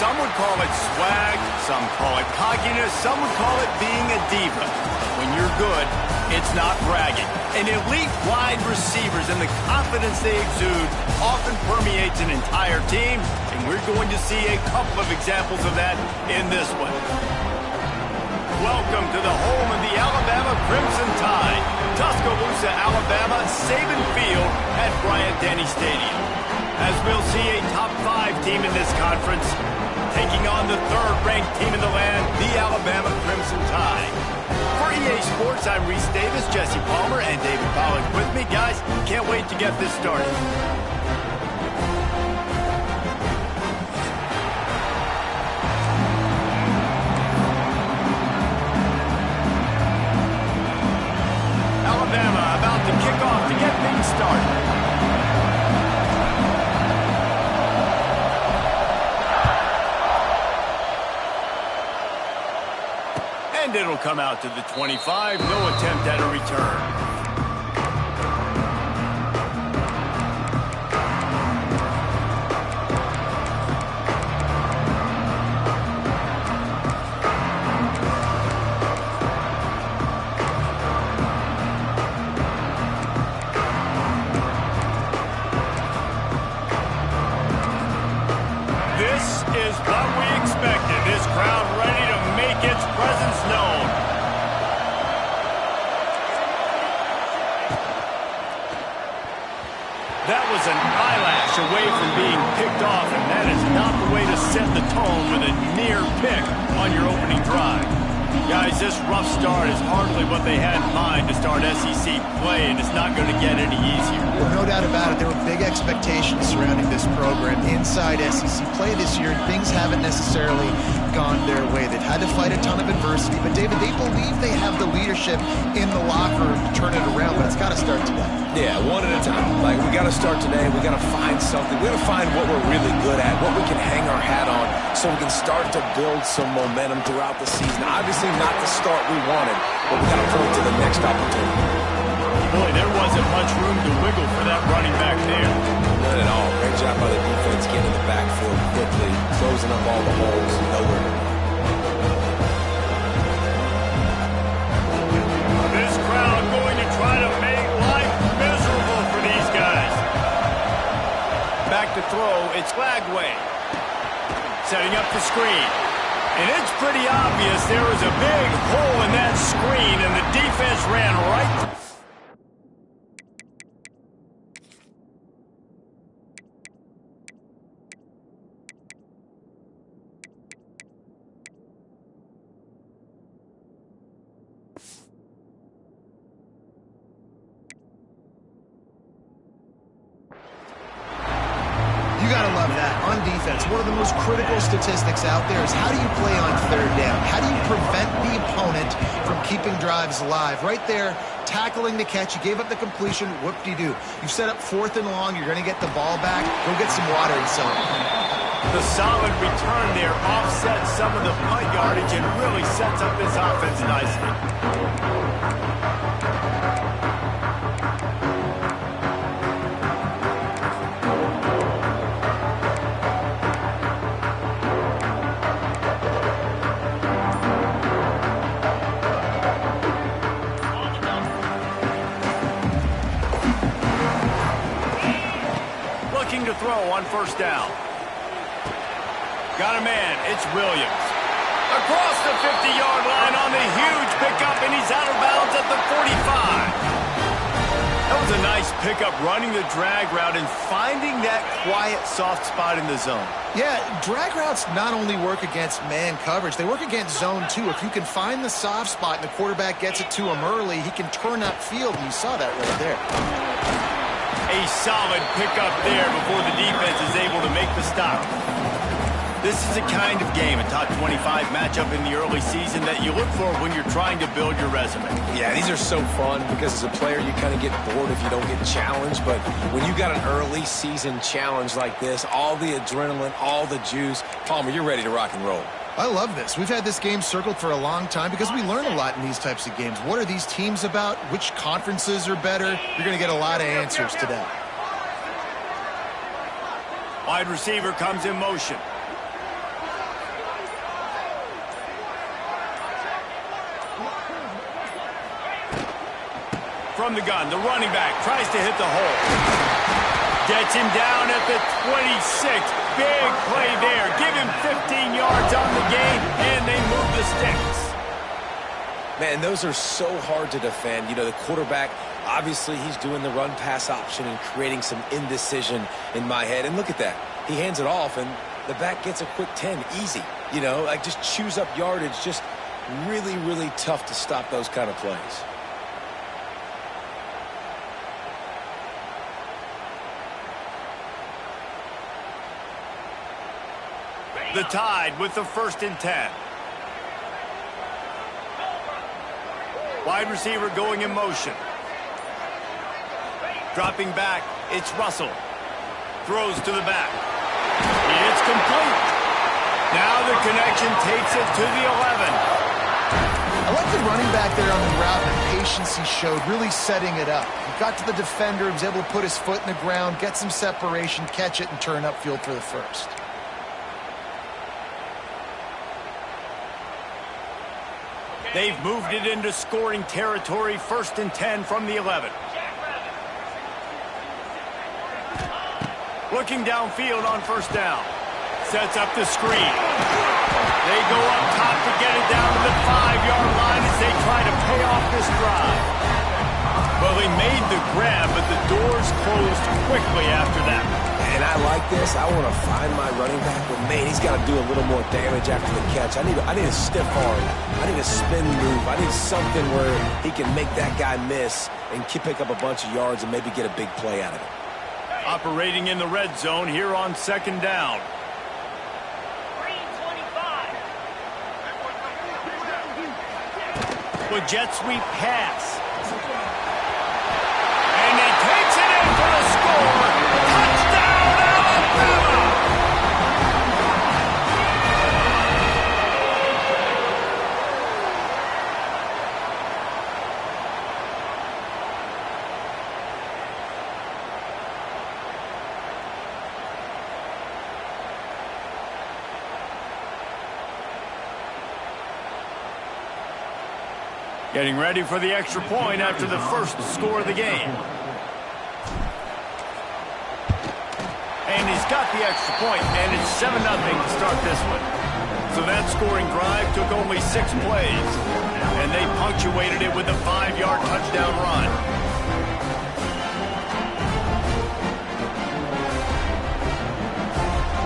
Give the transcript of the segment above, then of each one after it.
Some would call it swag, some call it cockiness, some would call it being a diva. When you're good, it's not bragging. And elite wide receivers and the confidence they exude often permeates an entire team, and we're going to see a couple of examples of that in this one. Welcome to the home of the Alabama Crimson Tide. Tuscaloosa, Alabama, Saban Field at Bryant-Denny Stadium. As we'll see a top 5 team in this conference, taking on the 3rd-ranked team in the land, the Alabama Crimson Tide. For EA Sports, I'm Reese Davis, Jesse Palmer, and David Pollack with me. Guys, can't wait to get this started. Alabama about to kick off to get things started. And it'll come out to the 25. No attempt at a return. That was an eyelash away from being picked off, and that is not the way to set the tone with a near pick on your opening drive. Guys, this rough start is hardly what they had in mind to start SEC play, and it's not going to get any easier. Well, no doubt about it. There were big expectations surrounding this program inside SEC play this year. Things haven't necessarily gone their way. They've had to fight a ton of adversity, but David, they believe they have the leadership in the locker room to turn it around, but it's got to start today. Yeah, one at a time. Like, we got to start today. We got to find something. We got to find what we're really good at, what we can hang our hat on, so we can start to build some momentum throughout the season. Obviously not the start we wanted, but we got to point to the next opportunity. Boy, there wasn't much room to wiggle for that running back there. None at all. Great job by the defense getting in the backfield quickly, closing up all the holes. Nowhere. This crowd going to try to make life miserable for these guys. Back to throw, it's Lagway. Setting up the screen. And it's pretty obvious there was a big hole in that screen, and the defense ran right. You got to love that. On defense, one of the most critical statistics out there is how do you play on 3rd down? How do you prevent the opponent from keeping drives alive? Right there, tackling the catch. You gave up the completion. Whoop-de-doo. You've set up 4th and long. You're going to get the ball back. Go get some water and celebrate. The solid return there offsets some of the punt yardage and really sets up this offense nicely. To throw on 1st down. Got a man. It's Williams. Across the 50-yard line on the huge pickup, and he's out of bounds at the 45. That was a nice pickup, running the drag route and finding that quiet, soft spot in the zone. Yeah, drag routes not only work against man coverage, they work against zone too. If you can find the soft spot and the quarterback gets it to him early, he can turn upfield, and you saw that right there. A solid pickup there before the defense is able to make the stop. This is a kind of game, a top 25 matchup in the early season that you look for when you're trying to build your resume. Yeah, these are so fun because as a player you kind of get bored if you don't get challenged, but when you got an early season challenge like this, all the adrenaline, all the juice, Palmer, you're ready to rock and roll. I love this. We've had this game circled for a long time because we learn a lot in these types of games. What are these teams about? Which conferences are better? You're going to get a lot of answers today. Wide receiver comes in motion. from the gun. The running back tries to hit the hole. Gets him down at the 26. Big play there. Give him 15 yards on the gain, and they move the sticks. Man, those are so hard to defend. You know, the quarterback, obviously he's doing the run-pass option and creating some indecision in my head. And look at that. He hands it off, and the back gets a quick 10. Easy. You know, like just chews up yardage. Just really, really tough to stop those kind of plays. The Tide with the 1st and 10. Wide receiver going in motion. Dropping back, it's Russell. Throws to the back. It's complete. Now the connection takes it to the 11. I like the running back there on the route and the patience he showed, really setting it up. He got to the defender, he was able to put his foot in the ground, get some separation, catch it, and turn upfield for the first. They've moved it into scoring territory, 1st and 10 from the 11. Looking downfield on 1st down. Sets up the screen. They go up top to get it down to the 5-yard line as they try to pay off this drive. Well, they made the grab, but the doors closed quickly after that. And I like this. I want to find my running back, but man, he's got to do a little more damage after the catch. I need a stiff arm. I need a spin move. I need something where he can make that guy miss and pick up a bunch of yards and maybe get a big play out of it. Operating in the red zone here on 2nd down. With jet sweep pass. And he takes it in for the score. Touchdown, Alabama! Getting ready for the extra point after the first score of the game. And he's got the extra point, and it's 7-0 to start this one. So that scoring drive took only 6 plays, and they punctuated it with a 5-yard touchdown run.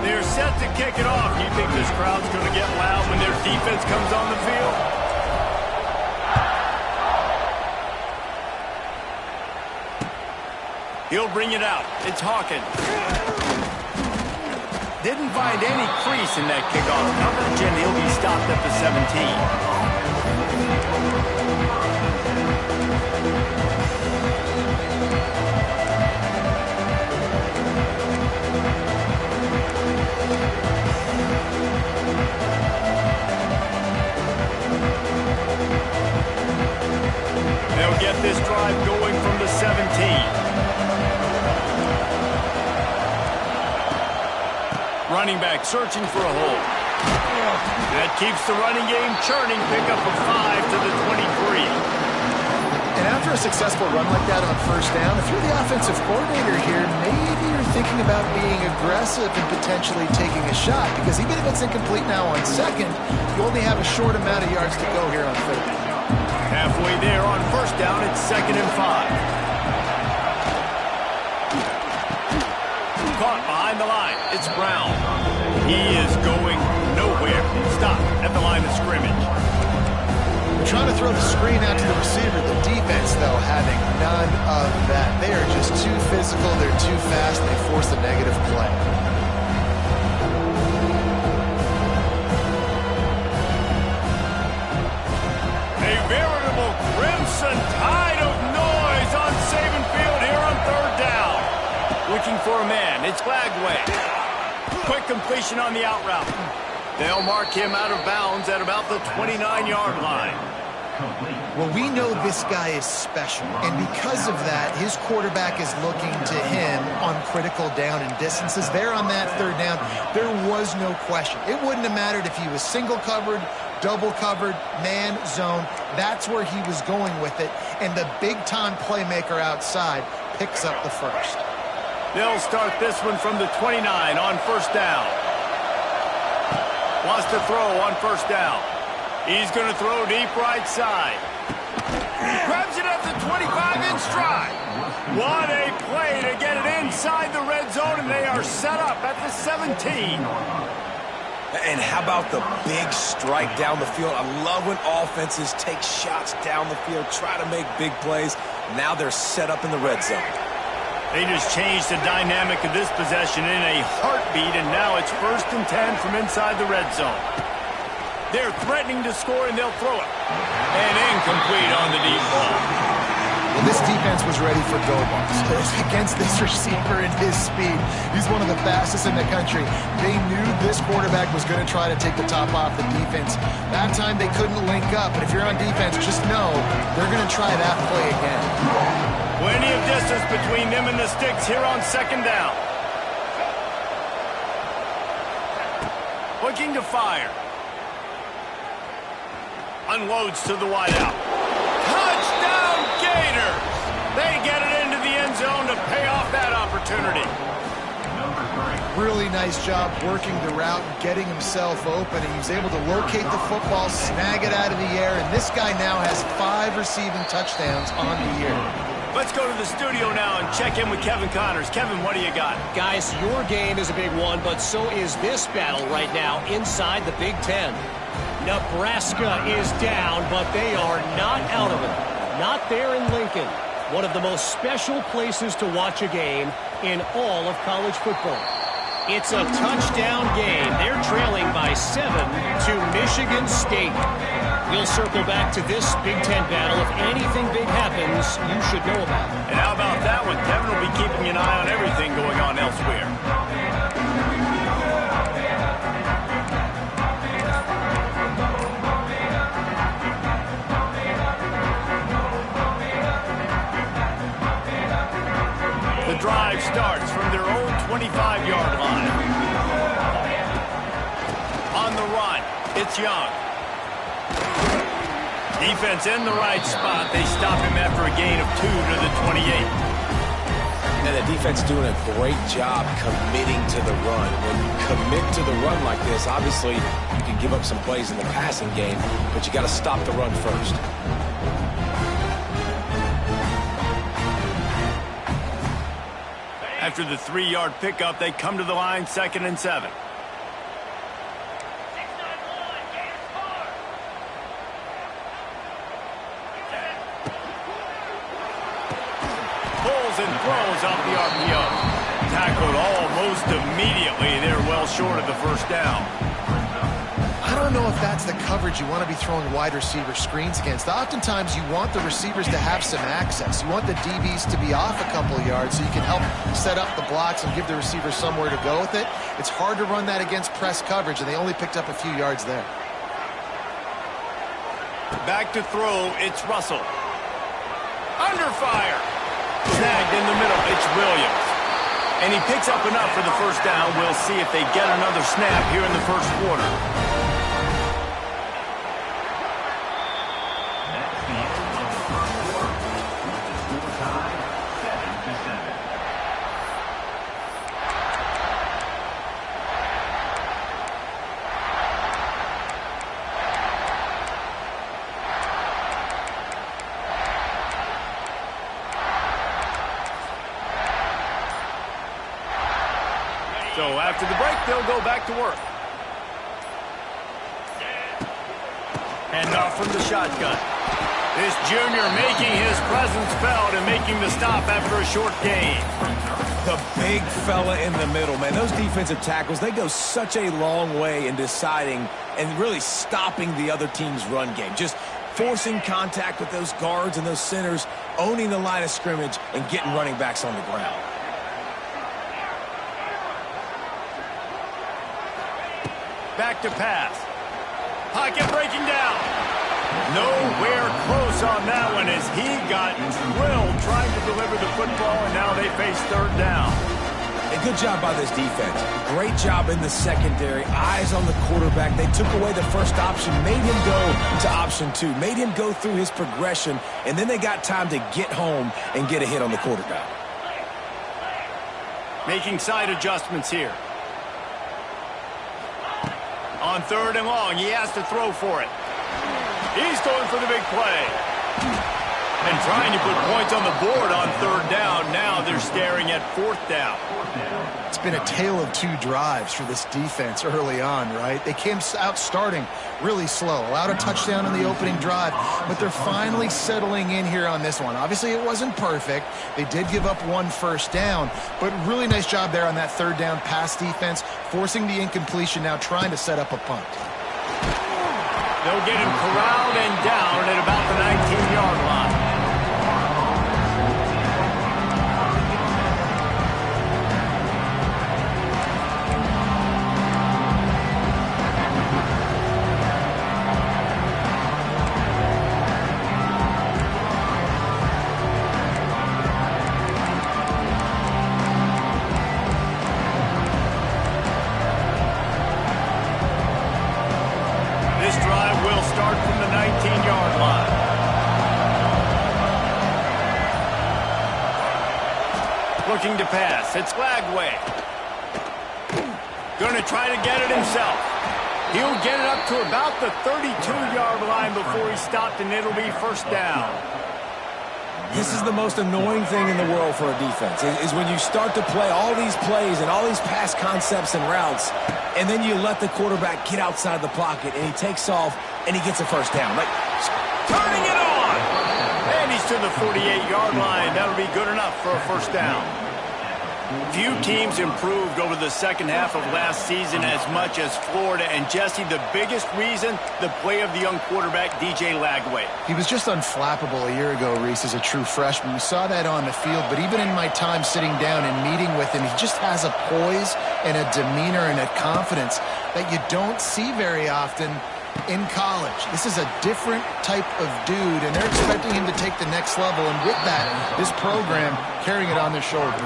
They're set to kick it off. You think this crowd's going to get loud when their defense comes on the field? He'll bring it out. It's Hawkins. Didn't find any crease in that kickoff coverage, and he'll be stopped at the 17. They'll get this drive going from the 17. Running back searching for a hole. That keeps the running game churning. Pick up a 5 to the 23. And after a successful run like that on 1st down, if you're the offensive coordinator here, maybe you're thinking about being aggressive and potentially taking a shot, because even if it's incomplete now on 2nd, you only have a short amount of yards to go here on 3rd. Halfway there on 1st down, it's 2nd and 5. Caught behind the line. It's Brown. He is going nowhere. Stop at the line of scrimmage. They're trying to throw the screen out to the receiver. The defense, though, having none of that. They are just too physical. They're too fast. They force a negative play. A veritable crimson tide of noise on Saban Field here on 3rd down. Looking for a man. It's Glagway. Quick completion on the out route. They'll mark him out of bounds at about the 29-yard line. Well, we know this guy is special, and because of that, his quarterback is looking to him on critical down and distances. There on that third down, there was no question. It wouldn't have mattered if he was single covered, double covered, man, zone. That's where he was going with it, and the big-time playmaker outside picks up the first. They'll start this one from the 29 on first down. Wants to throw on first down. He's going to throw deep right side. Grabs it at the 25 in stride. What a play to get it inside the red zone, and they are set up at the 17. And how about the big strike down the field? I love when offenses take shots down the field, try to make big plays. Now they're set up in the red zone. They just changed the dynamic of this possession in a heartbeat, and now it's 1st and 10 from inside the red zone. They're threatening to score, and they'll throw it. And incomplete on the deep ball. Well, this defense was ready for go balls. Against this receiver and his speed, he's one of the fastest in the country. They knew this quarterback was going to try to take the top off the defense. That time they couldn't link up, but if you're on defense, just know they're going to try that play again. Plenty of distance between them and the sticks here on 2nd down. Looking to fire. Unloads to the wideout. Touchdown Gators! They get it into the end zone to pay off that opportunity. Really nice job working the route and getting himself open. He was able to locate the football, snag it out of the air, and this guy now has 5 receiving touchdowns on the year. Let's go to the studio now and check in with Kevin Connors. Kevin, what do you got? Guys, your game is a big one, but so is this battle right now inside the Big Ten. Nebraska is down, but they are not out of it. Not there in Lincoln, one of the most special places to watch a game in all of college football. It's a touchdown game. They're trailing by 7 to Michigan State. We'll circle back to this Big Ten battle. If anything big happens, you should know about it. And how about that one? Kevin will be keeping an eye on everything going on elsewhere. The drive starts from their own 25-yard line. On the run, it's Young. Defense in the right spot. They stop him after a gain of 2 to the 28. And the defense doing a great job committing to the run. When you commit to the run like this, obviously you can give up some plays in the passing game, but you got to stop the run first. After the 3-yard pickup, they come to the line, 2nd and 7. Pulls and throws off the RPO. Tackled almost immediately. They're well short of the first down. I don't know if that's the coverage you want to be throwing wide receiver screens against. Oftentimes, you want the receivers to have some access. You want the DBs to be off a couple of yards so you can help set up the blocks and give the receivers somewhere to go with it. It's hard to run that against press coverage, and they only picked up a few yards there. Back to throw, it's Russell. Under fire. Snagged in the middle, it's Williams. And he picks up enough for the first down. We'll see if they get another snap here in the first quarter. So after the break, they'll go back to work. And off from the shotgun. This junior making his presence felt and making the stop after a short gain. The big fella in the middle, man. Those defensive tackles, they go such a long way in deciding and really stopping the other team's run game. Just forcing contact with those guards and those centers, owning the line of scrimmage, and getting running backs on the ground. Back to pass. Pocket breaking down. Nowhere close on that one as he got drilled trying to deliver the football, and now they face third down. A good job by this defense. Great job in the secondary. Eyes on the quarterback. They took away the first option, made him go to option 2, made him go through his progression, and then they got time to get home and get a hit on the quarterback. Making side adjustments here. On third and long, he has to throw for it. He's going for the big play. And trying to put points on the board on third down. Now they're staring at fourth down. It's been a tale of 2 drives for this defense early on, right? They came out starting really slow, allowed a touchdown on the opening drive, but they're finally settling in here on this one. Obviously, it wasn't perfect. They did give up 1 first down, but really nice job there on that third down pass defense, forcing the incompletion, now trying to set up a punt. They'll get him corralled and down at about the 19-yard line. Looking to pass. It's Lagway. Going to try to get it himself. He'll get it up to about the 32-yard line before he stopped, and it'll be first down. This is the most annoying thing in the world for a defense, is when you start to play all these plays and all these pass concepts and routes, and then you let the quarterback get outside the pocket, and he takes off, and he gets a first down. Like, turning it on! And he's to the 48-yard line. That'll be good enough for a first down. Few teams improved over the second half of last season as much as Florida. And, Jesse, the biggest reason, the play of the young quarterback, DJ Lagway. He was just unflappable a year ago, Reese, as a true freshman. We saw that on the field, but even in my time sitting down and meeting with him, he just has a poise and a demeanor and a confidence that you don't see very often in college. This is a different type of dude, and they're expecting him to take the next level, and with that, this program carrying it on their shoulders.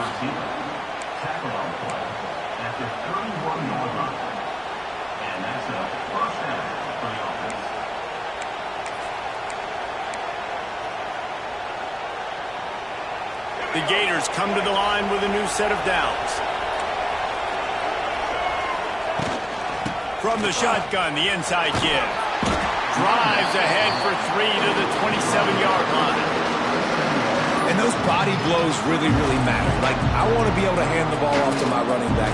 The Gators come to the line with a new set of downs. From the shotgun, the inside give. Drives ahead for 3 to the 27-yard line. And those body blows really, really matter. Like, I want to be able to hand the ball off to my running back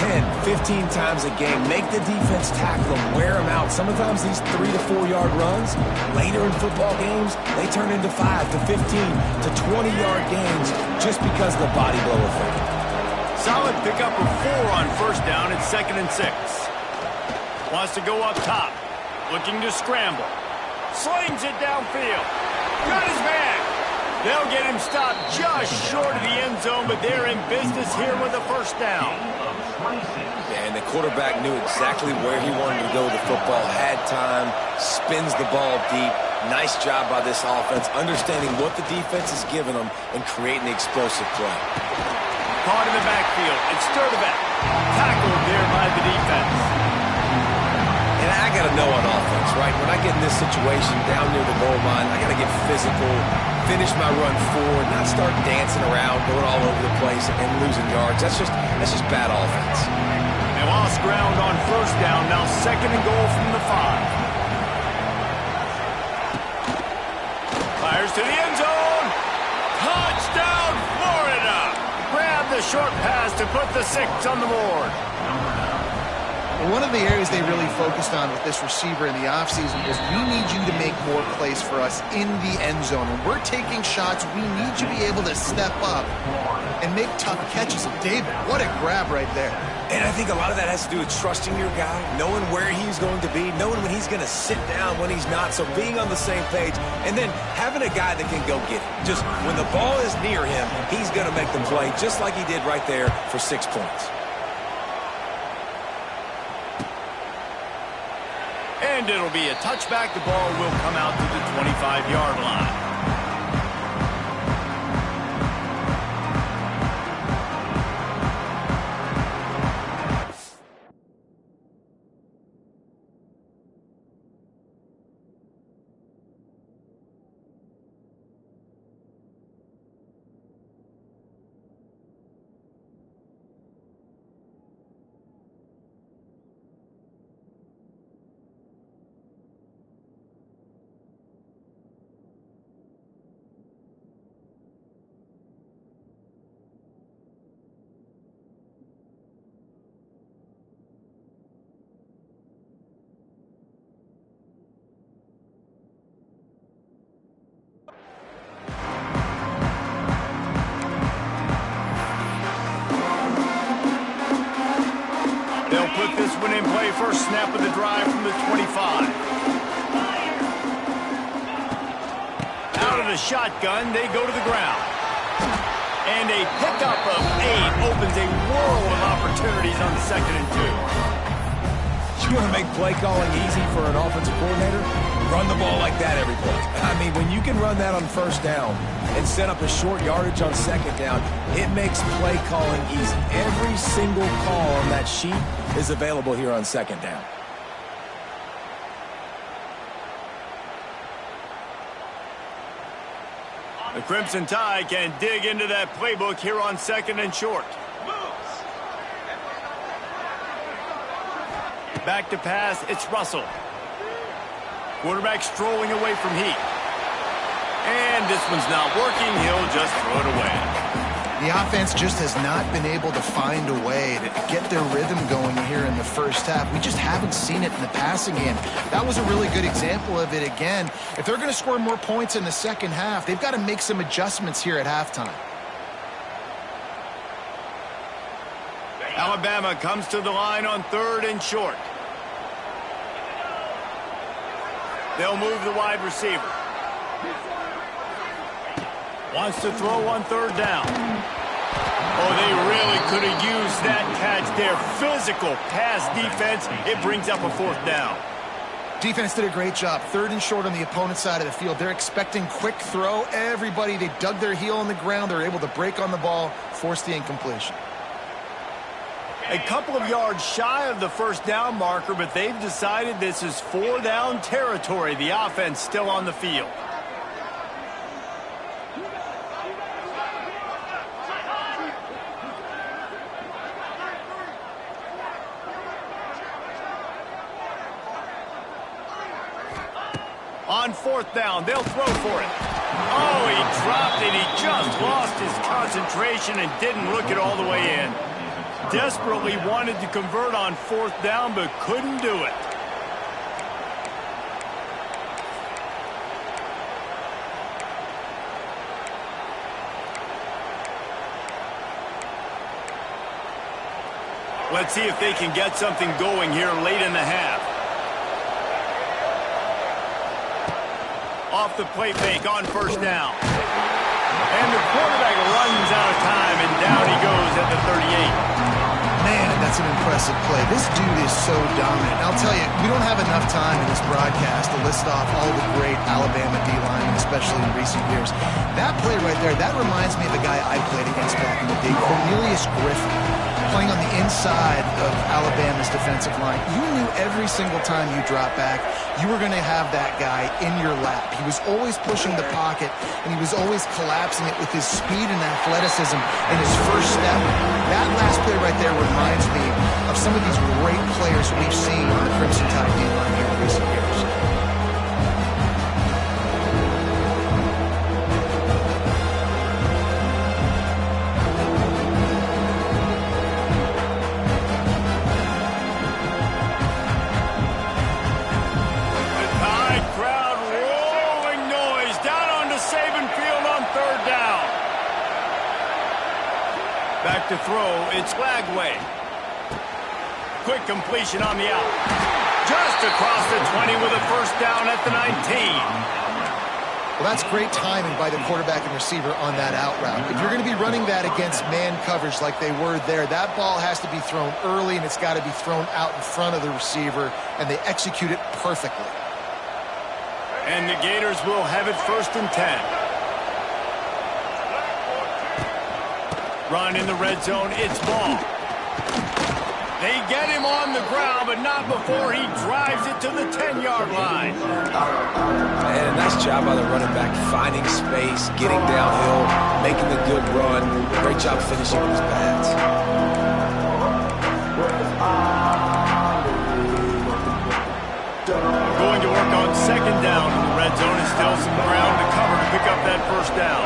10, 15 times a game. Make the defense tackle them, wear them out. Sometimes these 3 to 4-yard runs, later in football games, they turn into 5 to 15 to 20-yard games just because of the body blow effect. Solid pickup of 4 on first down at 2nd and 6. Wants to go up top. Looking to scramble. Slings it downfield. Got his man. They'll get him stopped just short of the end zone, but they're in business here with a first down. Yeah, and the quarterback knew exactly where he wanted to go with the football, had time, spins the ball deep. Nice job by this offense, understanding what the defense is giving them and creating the explosive play. Caught in the backfield. It's Sturdivant. Tackled there by the defense. And I got to know on offense, right? When I get in this situation down near the goal line, I got to get physical, finish my run forward, not start dancing around, going all over the place and losing yards. That's just bad offense. They lost ground on first down. Now 2nd and goal from the 5. Fires to the end zone. Touchdown, Florida. Grab the short pass to put the 6 on the board. One of the areas they really focused on with this receiver in the offseason was we need you to make more plays for us in the end zone. When we're taking shots, we need you to be able to step up and make tough catches. And David, what a grab right there. And I think a lot of that has to do with trusting your guy, knowing where he's going to be, knowing when he's going to sit down, when he's not, so being on the same page, and then having a guy that can go get it. Just when the ball is near him, he's going to make the play, just like he did right there for 6 points. And And it'll be a touchback. The ball will come out to the 25-yard line. Put this one in play. First snap of the drive from the 25. Out of the shotgun, they go to the ground. And a pickup of 8 opens a world of opportunities on 2nd and 2. You want to make play calling easy for an offensive coordinator? Run the ball like that every play. I mean, when you can run that on first down and set up a short yardage on 2nd down, it makes play calling easy. Every single call on that sheet is available here on 2nd down. The Crimson Tide can dig into that playbook here on 2nd and short. Back to pass, it's Russell. Quarterback strolling away from Heat. And this one's not working. He'll just throw it away. The offense just has not been able to find a way to get their rhythm going here in the first half. We just haven't seen it in the passing game. That was a really good example of it again. If they're going to score more points in the second half, they've got to make some adjustments here at halftime. Alabama comes to the line on 3rd and short. They'll move the wide receiver. Wants to throw on 3rd down. Oh, they really could have used that catch there. Physical pass defense. It brings up a 4th down. Defense did a great job. 3rd and short on the opponent's side of the field. They're expecting quick throw. Everybody, they dug their heel on the ground. They're able to break on the ball, force the incompletion. A couple of yards shy of the 1st down marker, but they've decided this is 4 down territory. The offense still on the field. On 4th down, they'll throw for it. Oh, he dropped it. He just lost his concentration and didn't look it all the way in. Desperately wanted to convert on 4th down, but couldn't do it. Let's see if they can get something going here late in the half. Off the play fake on 1st down. And the quarterback runs out of time, and down he goes at the 38. Man, that's an impressive play. This dude is so dominant. And I'll tell you, we don't have enough time in this broadcast to list off all the great Alabama D-linemen, especially in recent years. That play right there, that reminds me of the guy I played against back in the day, Cornelius Griffin, playing on the inside of Alabama's defensive line. You knew every single time you dropped back, you were going to have that guy in your lap. He was always pushing the pocket, and he was always collapsing it with his speed and athleticism in his first step. That last play right there reminds me of some of these great players we've seen on the Crimson Tide D-line here in recent years. Back to throw, it's Lagway. Quick completion on the out. Just across the 20 with a 1st down at the 19. Well, that's great timing by the quarterback and receiver on that out route. If you're going to be running that against man coverage like they were there, that ball has to be thrown early, and it's got to be thrown out in front of the receiver, and they execute it perfectly. And the Gators will have it 1st and 10. Run in the red zone. It's ball. They get him on the ground, but not before he drives it to the 10-yard line. And nice job by the running back, finding space, getting downhill, making the good run. Great job finishing with his pads. Going to work on 2nd down in the red zone. Is still some ground to cover to pick up that 1st down.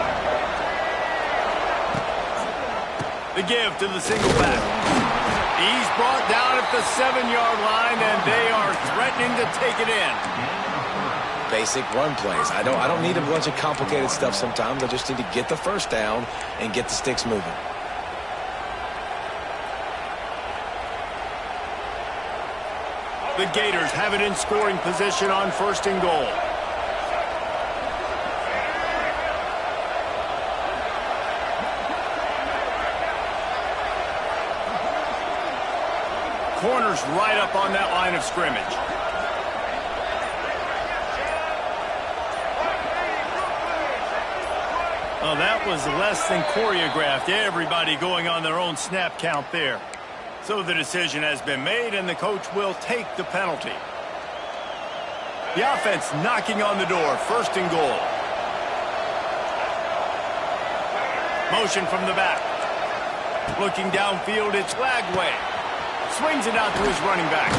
The give to the single back. He's brought down at the 7-yard line, and they are threatening to take it in. Basic run plays. I don't need a bunch of complicated stuff sometimes. I just need to get the 1st down and get the sticks moving. The Gators have it in scoring position on 1st and goal. Corners right up on that line of scrimmage. Oh, that was less than choreographed. Everybody going on their own snap count there. So the decision has been made, and the coach will take the penalty. The offense knocking on the door. 1st and goal. Motion from the back. Looking downfield, it's Lagway. Swings it out to his running back.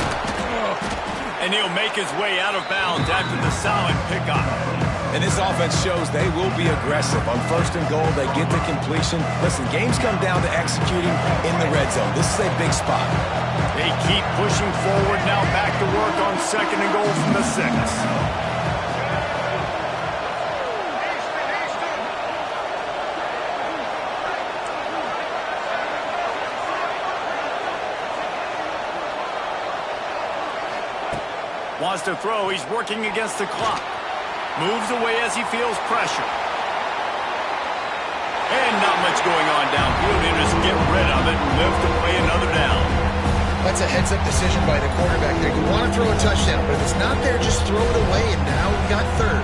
And he'll make his way out of bounds after the solid pickup. And this offense shows they will be aggressive. On 1st and goal, they get the completion. Listen, games come down to executing in the red zone. This is a big spot. They keep pushing forward. Now back to work on 2nd and goal from the 6. Wants to throw. He's working against the clock. Moves away as he feels pressure. And not much going on downfield. He'll just get rid of it and lift away another down. That's a heads-up decision by the quarterback there. You want to throw a touchdown, but if it's not there, just throw it away, and now we got 3rd.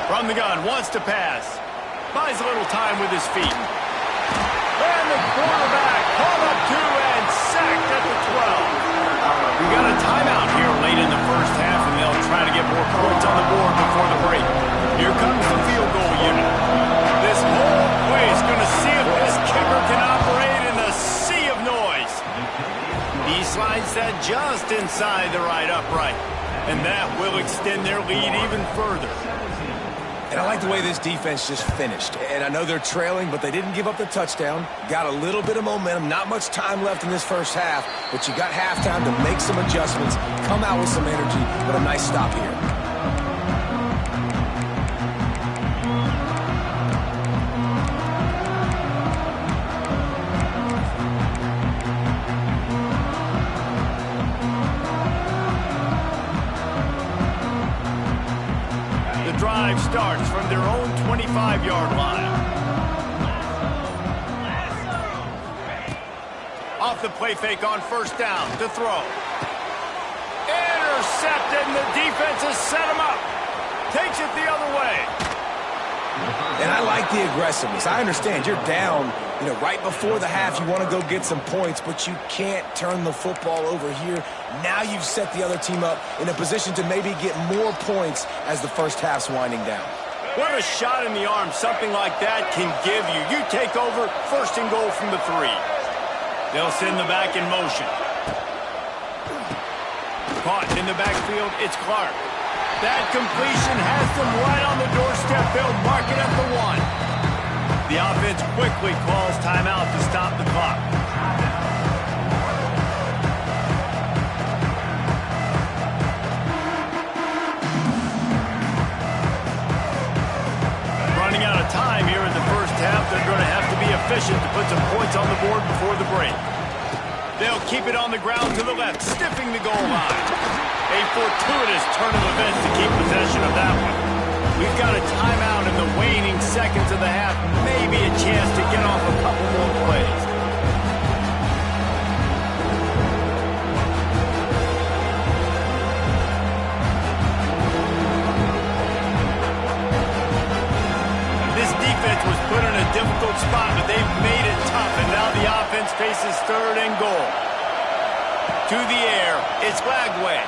From the gun, wants to pass. Buys a little time with his feet. And the quarterback caught up to and sacked at the 12. We got a timeout here late in the 1st half, and they'll try to get more points on the board before the break. Here comes the field goal unit. This whole play is going to see if this kicker can operate in the sea of noise. He slides that just inside the right upright, and that will extend their lead even further. And I like the way this defense just finished. And I know they're trailing, but they didn't give up the touchdown. Got a little bit of momentum. Not much time left in this 1st half, but you got halftime to make some adjustments, come out with some energy, but a nice stop here. Drive starts from their own 25-yard line. Off the play fake on 1st down to throw. Intercepted, and the defense has set him up. Takes it the other way. And I like the aggressiveness. I understand you're down, right before the half. You want to go get some points, but you can't turn the football over here. Now you've set the other team up in a position to maybe get more points as the 1st half's winding down. What a shot in the arm something like that can give you. You take over, 1st and goal from the 3. They'll send the back in motion. Caught in the backfield, it's Clark. That completion has them right on the doorstep. They'll mark it at the 1. The offense quickly calls timeout to stop the clock. possession to put some points on the board before the break. They'll keep it on the ground to the left, sniffing the goal line. A fortuitous turn of events to keep possession of that one. We've got a timeout in the waning seconds of the half. Maybe a chance to get off a couple more plays. This defense was put in a difficult spot, but they've made it tough, and now the offense faces third and goal. To the air, it's Lagway.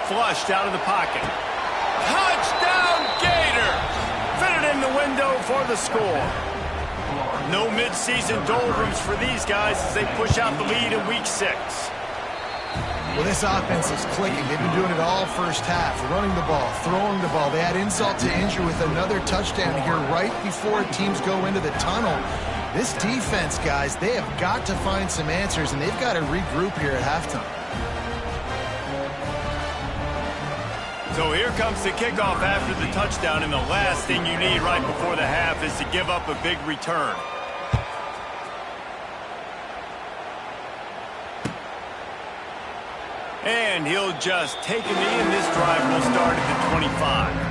Flushed out of the pocket. Touchdown, Gators! Fitted in the window for the score. No mid-season doldrums for these guys as they push out the lead in Week 6. Well, this offense is clicking. They've been doing it all first half, running the ball, throwing the ball. They had insult to injury with another touchdown here right before teams go into the tunnel. This defense, guys, they have got to find some answers, and they've got to regroup here at halftime. So here comes the kickoff after the touchdown, and the last thing you need right before the half is to give up a big return. And he'll just take a knee, and this drive will start at the 25.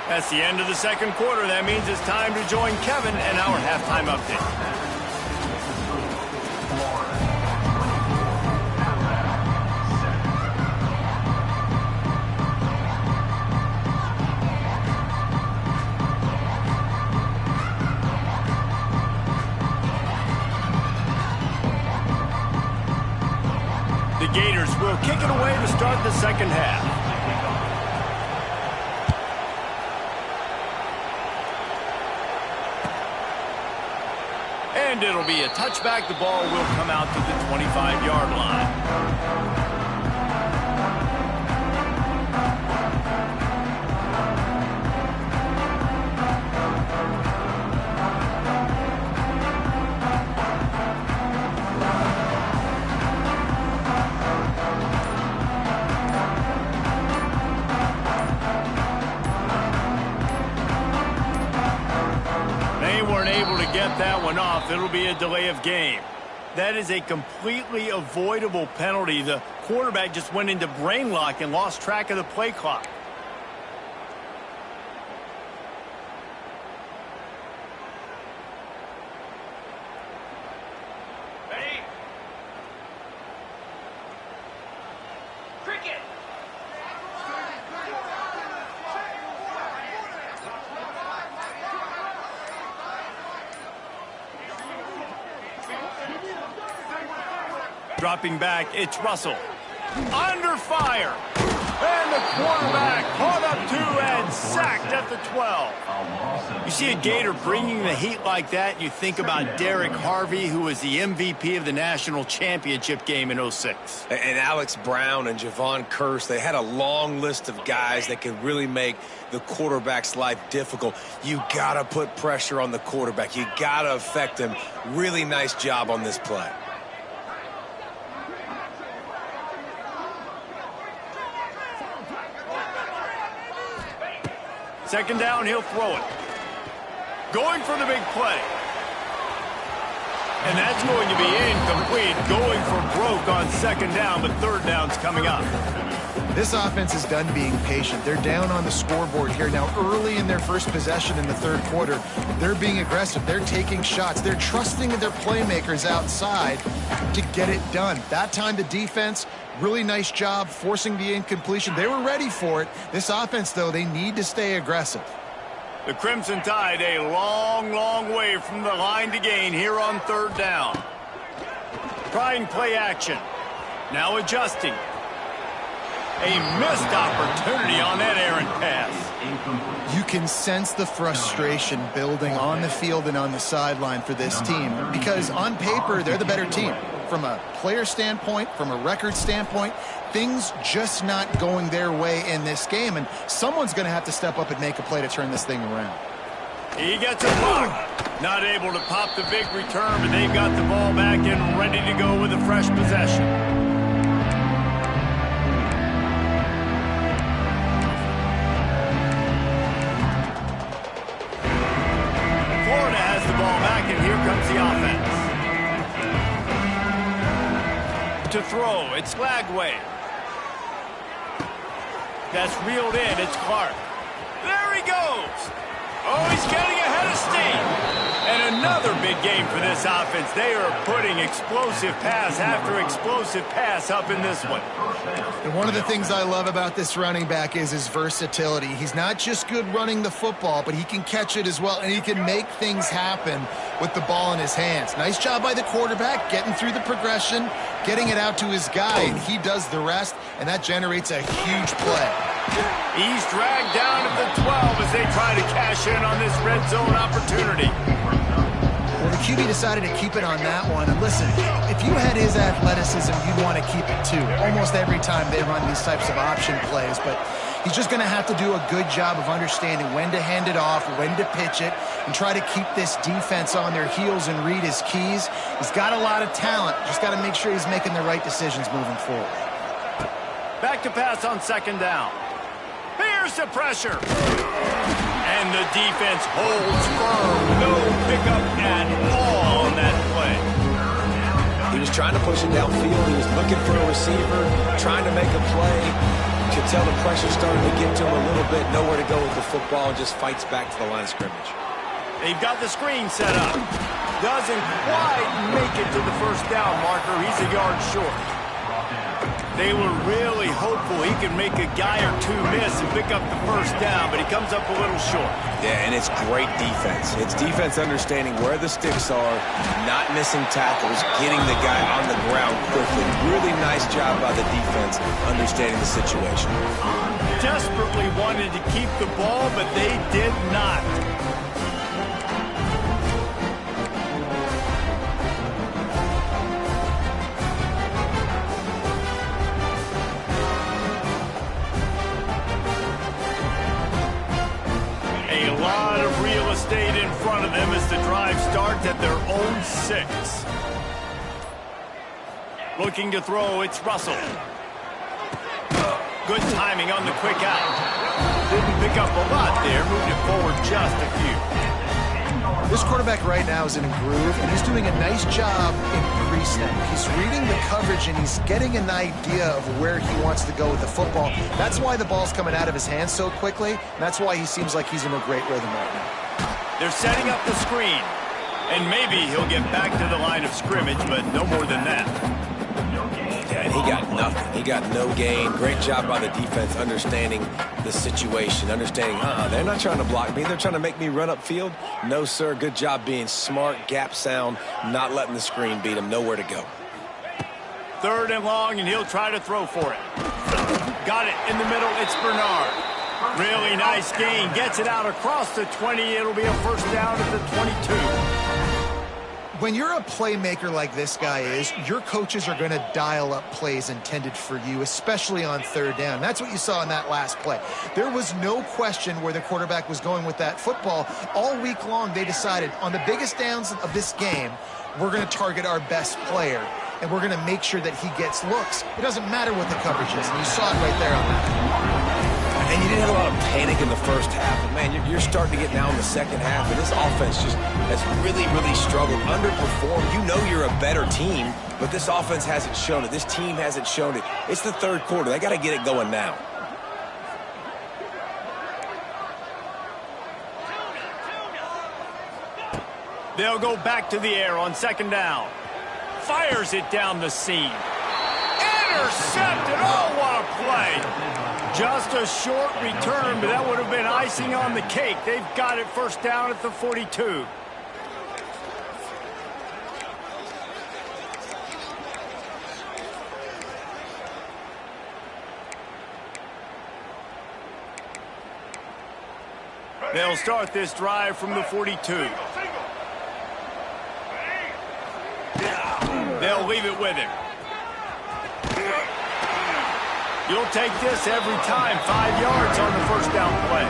That's the end of the second quarter. That means it's time to join Kevin and our halftime update. The Gators will kick it away to start the second half. And it'll be a touchback. The ball will come out to the 25-yard line. That one off. It'll be a delay of game. That is a completely avoidable penalty. The quarterback just went into brain lock and lost track of the play clock. Ready? Cricket. Dropping back, it's Russell. Under fire. And the quarterback caught up to and sacked at the 12. You see a Gator bringing the heat like that, you think about Derek Harvey, who was the MVP of the national championship game in 06. And Alex Brown and Javon Curse, they had a long list of guys that could really make the quarterback's life difficult. You got to put pressure on the quarterback. You got to affect him. Really nice job on this play. Second down, he'll throw it. Going for the big play. And that's going to be incomplete. Going for broke on second down, but third down's coming up. This offense is done being patient. They're down on the scoreboard here. Now, early in their first possession in the third quarter, they're being aggressive. They're taking shots. They're trusting their playmakers outside to get it done. That time, the defense, really nice job forcing the incompletion. They were ready for it. This offense, though, they need to stay aggressive. The Crimson Tide a long, long way from the line to gain here on third down. Trying play action. Now adjusting. A missed opportunity on that errant pass. You can sense the frustration building on the field and on the sideline for this team because on paper, they're the better team. from a player standpoint, from a record standpoint, things just not going their way in this game, and someone's going to have to step up and make a play to turn this thing around. He gets a block. Not able to pop the big return, but they've got the ball back and ready to go with a fresh possession. Florida has the ball back, and here comes the offense. To throw, it's Lagway. That's reeled in, it's Clark. There he goes. Oh, he's getting ahead of steam. And another big game for this offense. They are putting explosive pass after explosive pass up in this one. And one of the things I love about this running back is his versatility. He's not just good running the football, but he can catch it as well, and he can make things happen with the ball in his hands. Nice job by the quarterback, getting through the progression, getting it out to his guy, and he does the rest, and that generates a huge play. He's dragged down at the 12 as they try to cash in on this red zone opportunity. Well, the QB decided to keep it on that one. And listen, if you had his athleticism, you'd want to keep it too. Almost every time they run these types of option plays. But he's just going to have to do a good job of understanding when to hand it off, when to pitch it, and try to keep this defense on their heels and read his keys. He's got a lot of talent. Just got to make sure he's making the right decisions moving forward. Back to pass on second down. Here's the pressure. And the defense holds firm. No pickup at all on that play. He was trying to push it downfield. He was looking for a receiver, trying to make a play. You could tell the pressure started to get to him a little bit. Nowhere to go with the football, and just fights back to the line of scrimmage. They've got the screen set up. Doesn't quite make it to the first down marker. He's a yard short. They were really hopeful he could make a guy or two miss and pick up the first down, but he comes up a little short. Yeah, and it's great defense. It's defense understanding where the sticks are, not missing tackles, getting the guy on the ground quickly. Really nice job by the defense understanding the situation. Desperately wanted to keep the ball, but they did not. Estate in front of them as the drive starts at their own 6. Looking to throw, it's Russell. Good timing on the quick out. Didn't pick up a lot there, moved it forward just a few. This quarterback right now is in a groove, and he's doing a nice job in pre-snap. He's reading the coverage, and he's getting an idea of where he wants to go with the football. That's why the ball's coming out of his hands so quickly, and that's why he seems like he's in a great rhythm right now. They're setting up the screen, and maybe he'll get back to the line of scrimmage, but no more than that. Yeah, and he got nothing. He got no gain. Great job by the defense understanding the situation, understanding, they're not trying to block me. They're trying to make me run upfield. No, sir. Good job being smart, gap sound, not letting the screen beat him. Nowhere to go. Third and long, and he'll try to throw for it. Got it in the middle. It's Bernard. Really nice gain. Gets it out across the 20. It'll be a first down at the 22. When you're a playmaker like this guy is, your coaches are going to dial up plays intended for you, especially on third down. That's what you saw in that last play. There was no question where the quarterback was going with that football. All week long, they decided on the biggest downs of this game, we're going to target our best player, and we're going to make sure that he gets looks. It doesn't matter what the coverage is, and you saw it right there on that. And you didn't have a lot of panic in the first half. But, man, you're starting to get now in the second half. And this offense just has really, really struggled, underperformed. You know you're a better team, but this offense hasn't shown it. This team hasn't shown it. It's the third quarter. They got to get it going now. They'll go back to the air on second down. Fires it down the seam. Intercepted. Oh, what a play. Just a short return, but that would have been icing on the cake. They've got it first down at the 42. They'll start this drive from the 42. They'll leave it with him. You'll take this every time. 5 yards on the first down play.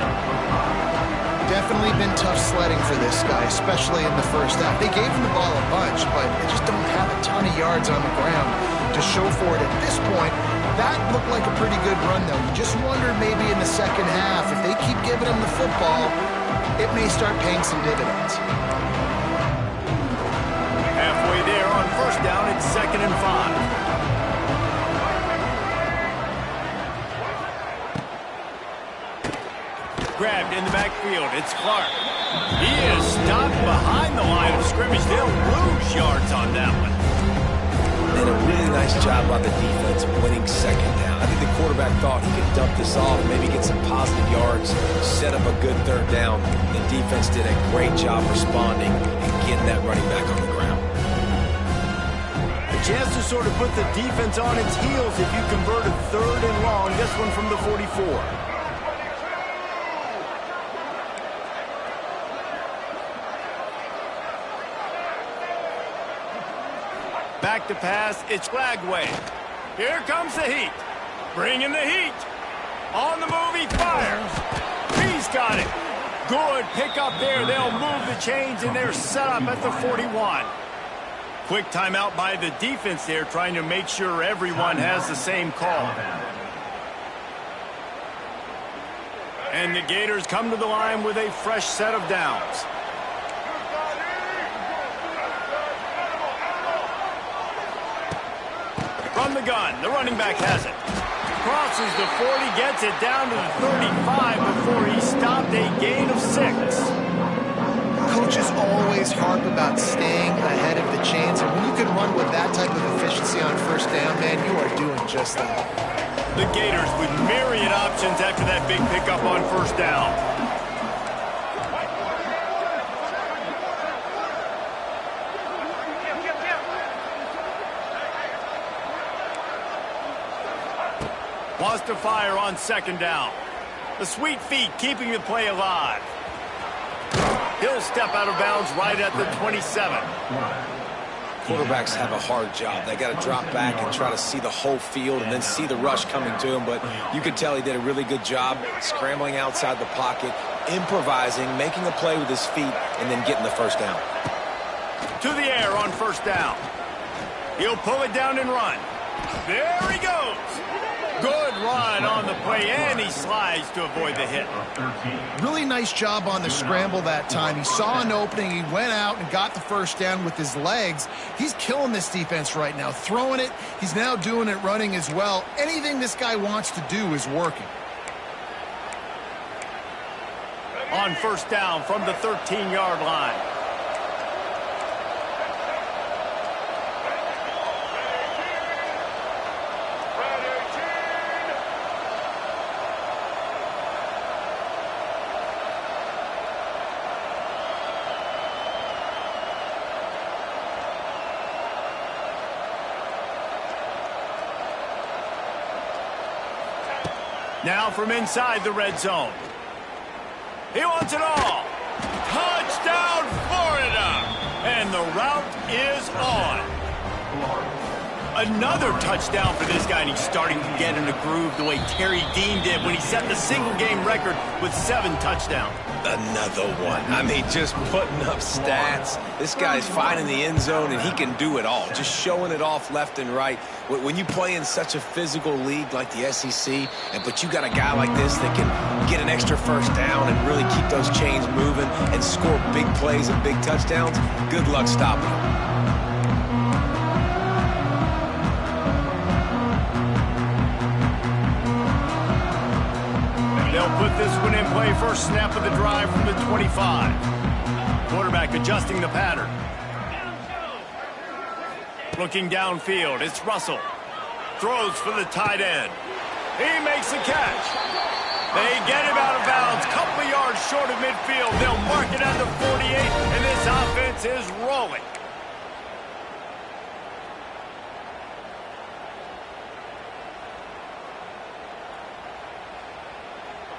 Definitely been tough sledding for this guy, especially in the first half. They gave him the ball a bunch, but they just don't have a ton of yards on the ground to show for it at this point. That looked like a pretty good run, though. You just wondered maybe in the second half, if they keep giving him the football, it may start paying some dividends. Halfway there on first down, it's 2nd and 5. Grabbed in the backfield. It's Clark. He is stopped behind the line of scrimmage. They'll lose yards on that one. And a really nice job by the defense winning 2nd down. I think the quarterback thought he could dump this off, maybe get some positive yards, set up a good 3rd down. The defense did a great job responding and getting that running back on the ground. A chance to sort of put the defense on its heels if you convert a 3rd and long. This one from the 44. Back to pass, it's Lagway. Here comes the heat. Bringing the heat. On the move, he fires. He's got it. Good pickup there. They'll move the chains, and they're set up at the 41. Quick timeout by the defense there, trying to make sure everyone has the same call. And the Gators come to the line with a fresh set of downs. From the gun, the running back has it. Crosses the 40, gets it down to the 35 before he stopped, a gain of 6. Coaches always harp about staying ahead of the chains, and when you can run with that type of efficiency on first down, man, you are doing just that. The Gators with myriad options after that big pickup on first down. Wants to fire on 2nd down. The sweet feet keeping the play alive. He'll step out of bounds right at the 27. Quarterbacks have a hard job. They got to drop back and try to see the whole field and then see the rush coming to him. But you could tell he did a really good job scrambling outside the pocket, improvising, making a play with his feet, and then getting the first down. To the air on first down. He'll pull it down and run. There he goes. Good run on the play, and he slides to avoid the hit. Really nice job on the scramble that time. He saw an opening, he went out and got the first down with his legs. He's killing this defense right now, throwing it. He's now doing it running as well. Anything this guy wants to do is working. On first down from the 13-yard line. Now from inside the red zone. He wants it all. Touchdown, Florida! And the route is on. Another touchdown for this guy, and he's starting to get in a groove the way Terry Dean did when he set the single-game record with 7 touchdowns. Another one. I mean, just putting up stats. This guy's finding the end zone, and he can do it all. Just showing it off left and right. When you play in such a physical league like the SEC, but you got a guy like this that can get an extra first down and really keep those chains moving and score big plays and big touchdowns, good luck stopping him. They'll put this one in play. First snap of the drive from the 25. Quarterback adjusting the pattern. Looking downfield, it's Russell. Throws for the tight end. He makes the catch. They get him out of bounds. Couple yards short of midfield. They'll mark it at the 48, and this offense is rolling.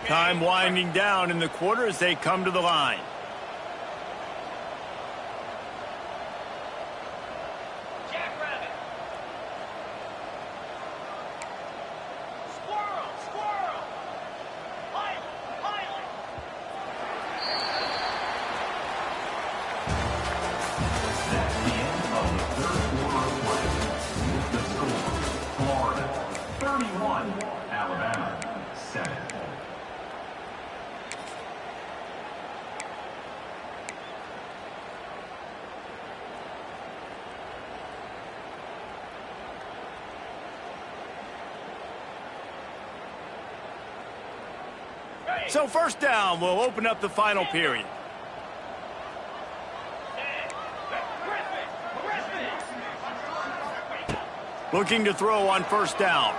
Time winding down in the quarter as they come to the line. of the third quarter of play. The score, Florida 31, Alabama 7. So first down will open up the final period. Looking to throw on first down.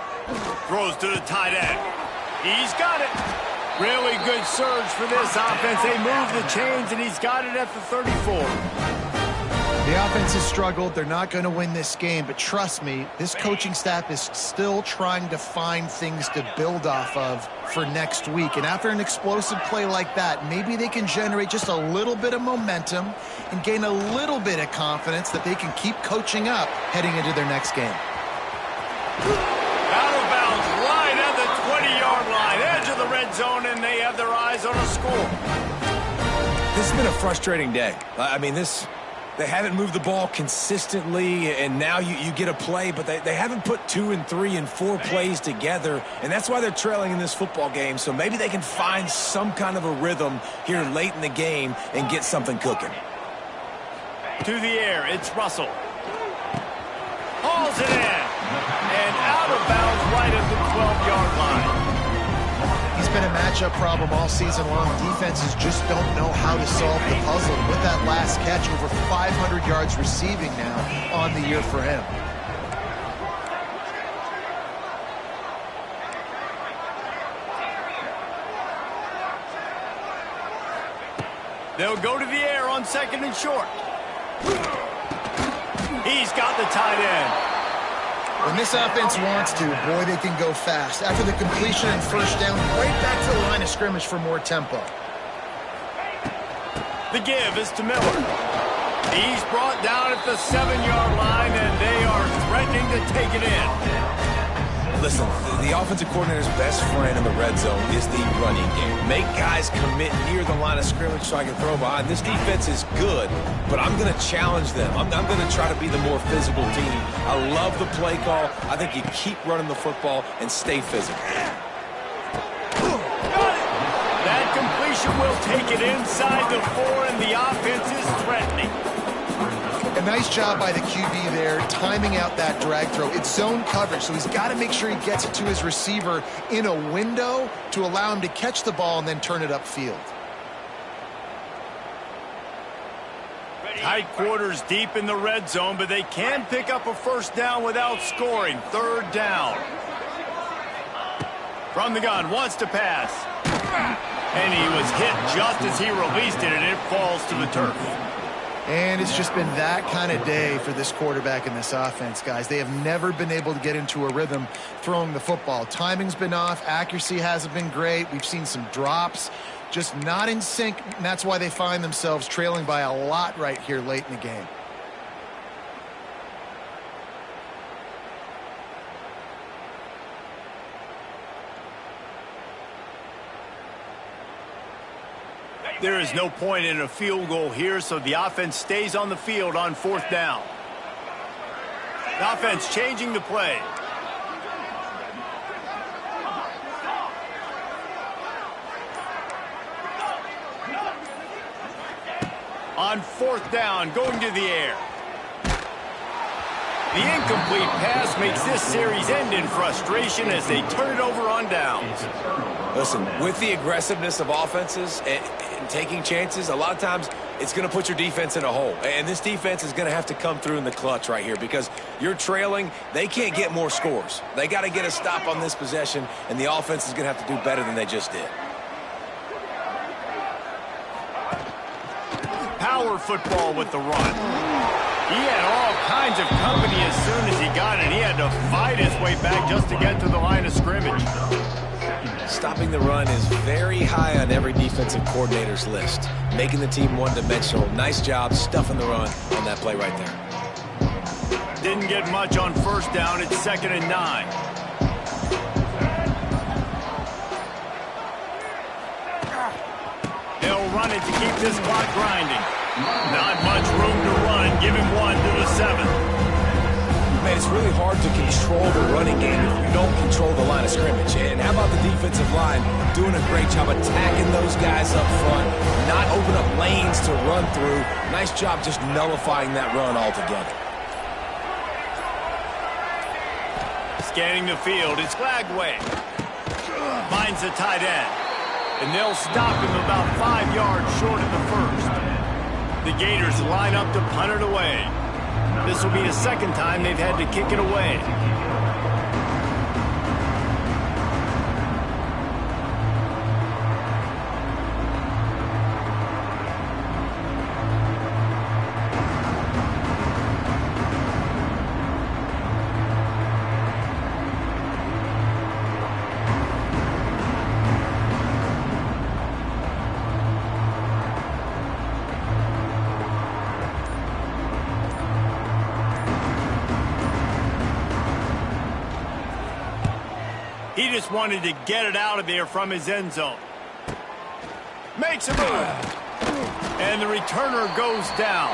Throws to the tight end. He's got it. Really good surge for this offense. They move the chains, and he's got it at the 34. The offense has struggled. They're not going to win this game, but trust me, this coaching staff is still trying to find things to build off of for next week. And after an explosive play like that, maybe they can generate just a little bit of momentum and gain a little bit of confidence that they can keep coaching up heading into their next game. Out of bounds, right at the 20-yard line, edge of the red zone, and they have their eyes on a score. This has been a frustrating day. I mean, they haven't moved the ball consistently, and now you get a play, but they haven't put 2 and 3 and 4 plays together, and that's why they're trailing in this football game. So maybe they can find some kind of a rhythm here late in the game and get something cooking. To the air, it's Russell. Hauls it in. And out of bounds right at the 12-yard line. He's been a matchup problem all season long. Defenses just don't know how to solve the puzzle. With that last catch, over 500 yards receiving now on the year for him. They'll go to the air on second and short. He's got the tight end. When this offense wants to, boy, they can go fast. After the completion and first down, right back to the line of scrimmage for more tempo. The give is to Miller. He's brought down at the 7-yard line, and they are threatening to take it in. Listen, the offensive coordinator's best friend in the red zone is the running game. Make guys commit near the line of scrimmage so I can throw behind. This defense is good, but I'm going to challenge them. I'm going to try to be the more physical team. I love the play call. I think you keep running the football and stay physical. That completion will take it inside the 4, and the offense is threatening. A nice job by the QB there, timing out that drag throw. It's zone coverage, so he's got to make sure he gets it to his receiver in a window to allow him to catch the ball and then turn it upfield. Tight quarters deep in the red zone, but they can pick up a first down without scoring. Third down. From the gun, wants to pass. And he was hit just as he released it, and it falls to the turf. And it's just been that kind of day for this quarterback and this offense, guys. They have never been able to get into a rhythm throwing the football. Timing's been off. Accuracy hasn't been great. We've seen some drops. Just not in sync, and that's why they find themselves trailing by a lot right here late in the game. There is no point in a field goal here, so the offense stays on the field on fourth down. The offense changing the play. On fourth down, going to the air. The incomplete pass makes this series end in frustration as they turn it over on downs. Listen, with the aggressiveness of offenses and taking chances, a lot of times it's going to put your defense in a hole. And this defense is going to have to come through in the clutch right here because you're trailing. They can't get more scores. They got to get a stop on this possession, and the offense is going to have to do better than they just did. Power football with the run. He had all kinds of company as soon as he got it. He had to fight his way back just to get to the line of scrimmage. Stopping the run is very high on every defensive coordinator's list. Making the team one-dimensional. Nice job stuffing the run on that play right there. Didn't get much on first down. It's 2nd and 9. They'll running to keep this clock grinding. Not much room to run. Give him one to the 7. Man, it's really hard to control the running game if you don't control the line of scrimmage. And how about the defensive line doing a great job attacking those guys up front, not open up lanes to run through. Nice job just nullifying that run altogether. Scanning the field, it's Lagway. Finds the tight end. And they'll stop him about 5 yards short of the first. The Gators line up to punt it away. This will be the second time they've had to kick it away. He just wanted to get it out of there from his end zone. Makes a move. And the returner goes down.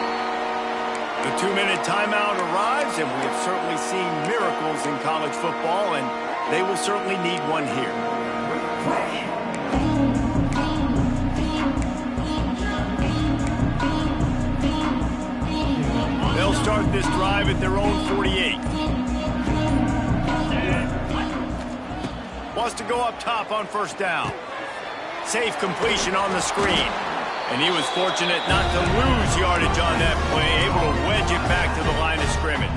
The 2-minute timeout arrives, and we have certainly seen miracles in college football, and they will certainly need one here. They'll start this drive at their own 48. Wants to go up top on first down. Safe completion on the screen. And he was fortunate not to lose yardage on that play, able to wedge it back to the line of scrimmage.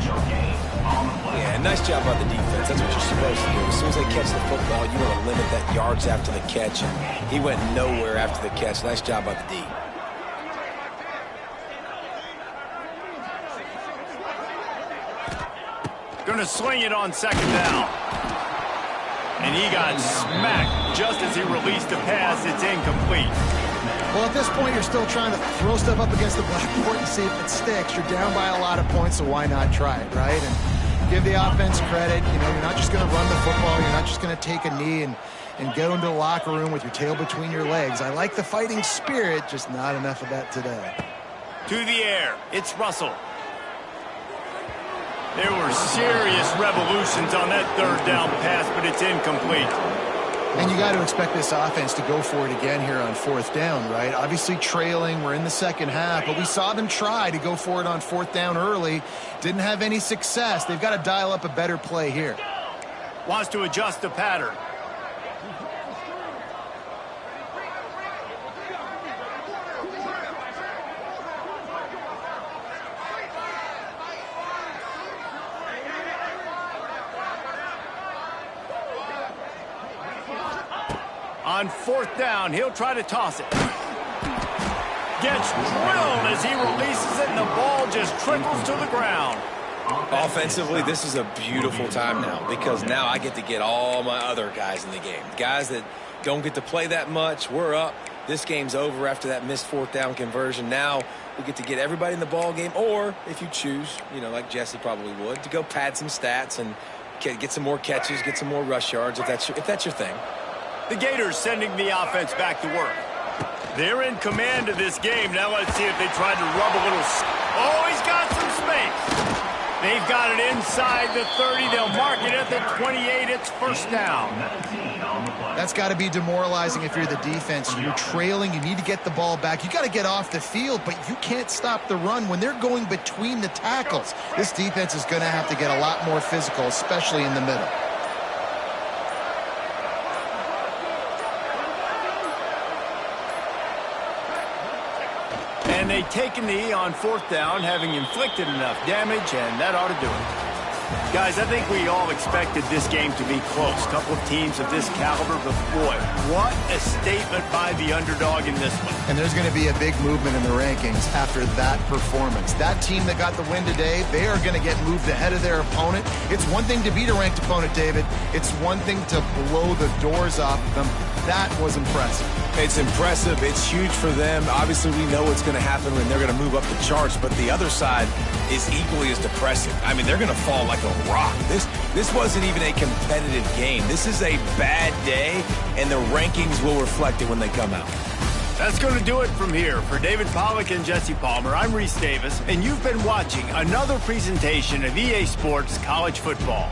Yeah, nice job by the defense. That's what you're supposed to do. As soon as they catch the football, you want to limit that yards after the catch. And he went nowhere after the catch. Nice job by the D. Gonna sling it on second down. And he got smacked just as he released the pass. It's incomplete. Well, at this point, you're still trying to throw stuff up against the blackboard and see if it sticks. You're down by a lot of points, so why not try it, right? And give the offense credit. You know, you're not just going to run the football. You're not just going to take a knee and go into the locker room with your tail between your legs. I like the fighting spirit, just not enough of that today. To the air, it's Russell. There were serious revolutions on that third down pass, but it's incomplete. And you got to expect this offense to go for it again here on fourth down, right? Obviously trailing, we're in the second half, but we saw them try to go for it on fourth down early. Didn't have any success. They've got to dial up a better play here. Wants to adjust the pattern. On fourth down, he'll try to toss it. Gets drilled as he releases it, and the ball just trickles to the ground. Offensively, this is a beautiful time now because now I get to get all my other guys in the game. Guys that don't get to play that much, we're up. This game's over after that missed fourth down conversion. Now we get to get everybody in the ball game, or if you choose, you know, like Jesse probably would, to go pad some stats and get some more catches, get some more rush yards if that's your thing. The Gators sending the offense back to work. They're in command of this game. Now let's see if they try to rub a little... Oh, he's got some space. They've got it inside the 30. They'll mark it at the 28. It's first down. That's got to be demoralizing if you're the defense. You're trailing. You need to get the ball back. You got to get off the field, but you can't stop the run when they're going between the tackles. This defense is going to have to get a lot more physical, especially in the middle. And they take a knee on fourth down, having inflicted enough damage, and that ought to do it. Guys, I think we all expected this game to be close. A couple of teams of this caliber, but boy, what a statement by the underdog in this one. And there's going to be a big movement in the rankings after that performance. That team that got the win today, they are going to get moved ahead of their opponent. It's one thing to beat a ranked opponent, David. It's one thing to blow the doors off them. That was impressive. It's impressive. It's huge for them. Obviously, we know what's going to happen when they're going to move up the charts, but the other side is equally as depressing. I mean, they're going to fall like a rock. This wasn't even a competitive game. This is a bad day, and the rankings will reflect it when they come out. That's going to do it from here. For David Pollack and Jesse Palmer, I'm Reese Davis, and you've been watching another presentation of EA Sports College Football.